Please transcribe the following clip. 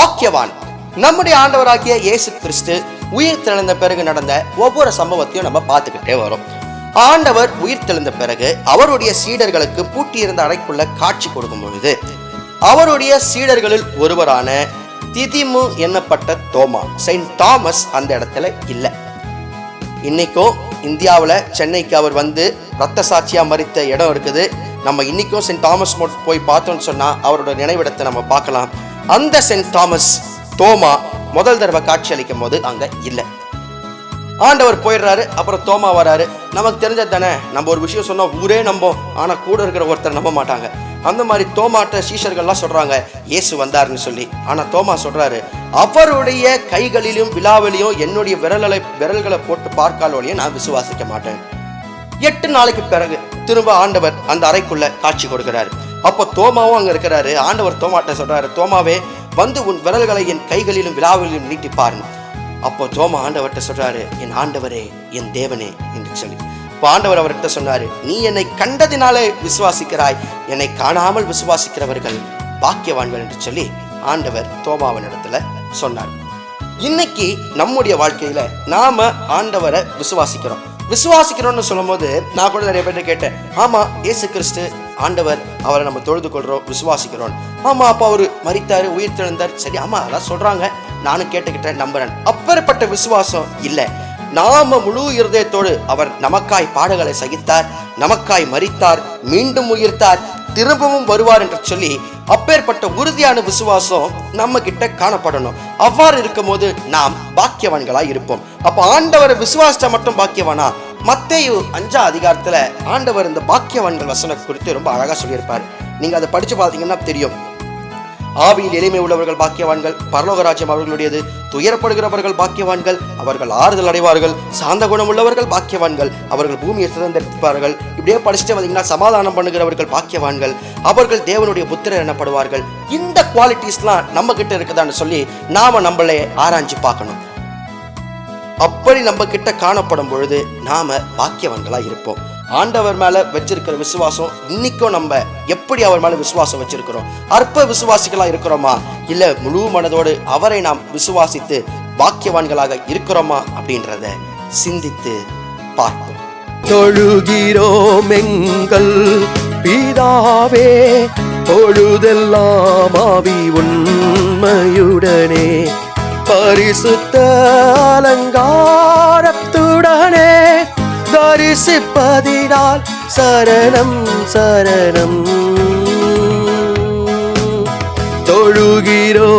பாக்கியவான். நம்முடைய ஆண்டவராகிய இயேசு கிறிஸ்து உயிர் தெழுந்த பிறகு நடந்த ஒவ்வொரு சம்பவத்தையும் நம்ம பார்த்துக்கிட்டே வரோம். ஆண்டவர் உயிர் தெழுந்த பிறகு அவருடைய சீடர்களுக்கு பூட்டியிருந்த அறைக்குள்ள காட்சி கொடுக்கும் பொழுது அவருடைய சீடர்களில் ஒருவரான திதிமு என்னப்பட்ட தோமா, செயின்ட் தாமஸ் அந்த இடத்துல இல்லை. இன்னைக்கும் இந்தியாவில் சென்னைக்கு அவர் வந்து ரத்த சாட்சியா மரித்த இடம் இருக்குது. நம்ம இன்னைக்கும் செயின்ட் தாமஸ் போய் பார்த்தோம்னு சொன்னா அவரோட நினைவிடத்தை நம்ம பார்க்கலாம். அந்த செயின்ட் தாமஸ் தோமா முதல் தடவை காட்சி அளிக்கும் போது அங்க இல்லை. ஆண்டவர் போயிடுறாரு. அப்புறம் தோமா வராரு. நமக்கு தெரிஞ்சது தானே, நம்ம ஒரு விஷயம் சொன்னா ஊரே நம்போம், ஆனா கூட இருக்கிற ஒருத்தர் நம்ப மாட்டாங்க. அந்த மாதிரி தோமாட்ட சீஷர்கள்லாம் சொல்றாங்க இயேசு வந்தாருன்னு சொல்லி. ஆனா தோமா சொல்றாரு, அவருடைய கைகளிலும் விழாவிலையும் என்னுடைய விரல்களை போட்டு பார்க்காலோலையும் நான் விசுவாசிக்க மாட்டேன். 8 நாளைக்கு பிறகு திரும்ப ஆண்டவர் அந்த அறைக்குள்ள காட்சி கொடுக்கிறாரு. அப்போ தோமாவும் அங்க இருக்கிறாரு. ஆண்டவர் தோமாட்ட சொல்றாரு, தோமாவே வந்து உன் விரல்களை என் கைகளிலும் விழாவிலும் நீட்டி பாருங்க. அப்போ தோமா ஆண்டவர்கிட்ட சொல்றாரு, என் ஆண்டவரே, என் தேவனே என்று சொல்லி. இப்போ ஆண்டவர் அவர்கிட்ட சொன்னாரு, நீ என்னை கண்டதினாலே விசுவாசிக்கிறாய், என்னை காணாமல் விசுவாசிக்கிறவர்கள் பாக்கியவான்கள் என்று சொல்லி ஆண்டவர் தோமாவின் இடத்துல சொன்னார். இன்னைக்கு நம்முடைய வாழ்க்கையில நாம ஆண்டவரை விசுவாசிக்கிறோம்னு சொல்லும் போது நான் கூட நிறைய பேர்ட்ட கேட்டேன், ஆமா இயேசு கிறிஸ்து ஆண்டவர், அவரை நம்ம தொழுது கொள்றோம், விசுவாசிக்கிறோம். ஆமா, அப்ப அவரு மரித்தாரு, உயிர் தெழுந்தார். சரி, ஆமா அதெல்லாம் சொல்றாங்க, நானும் கேட்டுக்கிட்டேன், நம்புறேன். அப்பேற்பட்ட விசுவாசம் இல்லை. நாம முழு இருதயத்தோடு அவர் நமக்காய் பாடுகளை சகித்தார், நமக்காய் மரித்தார், மீண்டும் உயிர்த்தார், திரும்பவும் வருவார் என்று சொல்லி அப்பேற்பட்ட உறுதியான விசுவாசம் நம்ம கிட்ட காணப்படணும். அவ்வாறு இருக்கும் போது நாம் பாக்கியவான்களாய் இருப்போம். அப்ப ஆண்டவரை விசுவாசிச்சா மட்டும் பாக்கியவானா? மத்தேயு 5ஆம் அதிகாரத்துல ஆண்டவர் இந்த பாக்கியவான்கள் வசனம் குறித்து ரொம்ப அழகா சொல்லியிருப்பார். நீங்க அதை படிச்சு பார்த்தீங்கன்னா தெரியும். ஆவியில் எளிமை உள்ளவர்கள் பாக்கியவான்கள், பரலோக ராஜ்யம் அவர்களுடையது. துயரப்படுகிறவர்கள் பாக்கியவான்கள், அவர்கள் ஆறுதல் அடைவார்கள். சாந்த குணம் உள்ளவர்கள் பாக்கியவான்கள், அவர்கள் பூமியை சுதந்திரிப்பார்கள். இப்படியே படிச்சுட்டு வந்தீங்கன்னா சமாதானம் பண்ணுகிறவர்கள் பாக்கியவான்கள், அவர்கள் தேவனுடைய புத்திரர் எனப்படுவார்கள். இந்த குவாலிட்டிஸ்லாம் நம்ம கிட்ட இருக்குதான்னு சொல்லி நாம நம்மளே ஆராய்ச்சி பார்க்கணும். அப்படி நம்ம கிட்ட காணப்படும் பொழுது நாம பாக்கியவான்களா இருப்போம். ஆண்டவர் மேல வச்சிருக்கிற விசுவாசம் இன்னைக்கும் நம்ம எப்படி அவர் மேல விசுவாசம் வச்சிருக்கிறோம்? அற்ப விசுவாசிகளா இருக்கிறோமா, இல்ல முழு மனதோடு அவரை நாம் விசுவாசித்து பாக்கியவான்களாக இருக்கிறோமா அப்படின்றத சிந்தித்து பார்ப்போம். தொழுகிறோம் எங்கள் பிதாவே, பொழுதெல்லாம் ஆவி உண்மையுடனே, பரிசுத்த அலங்காரத்துடனே தரிசிப்பதினால் சரணம் சரணம். தொழுகிறோம்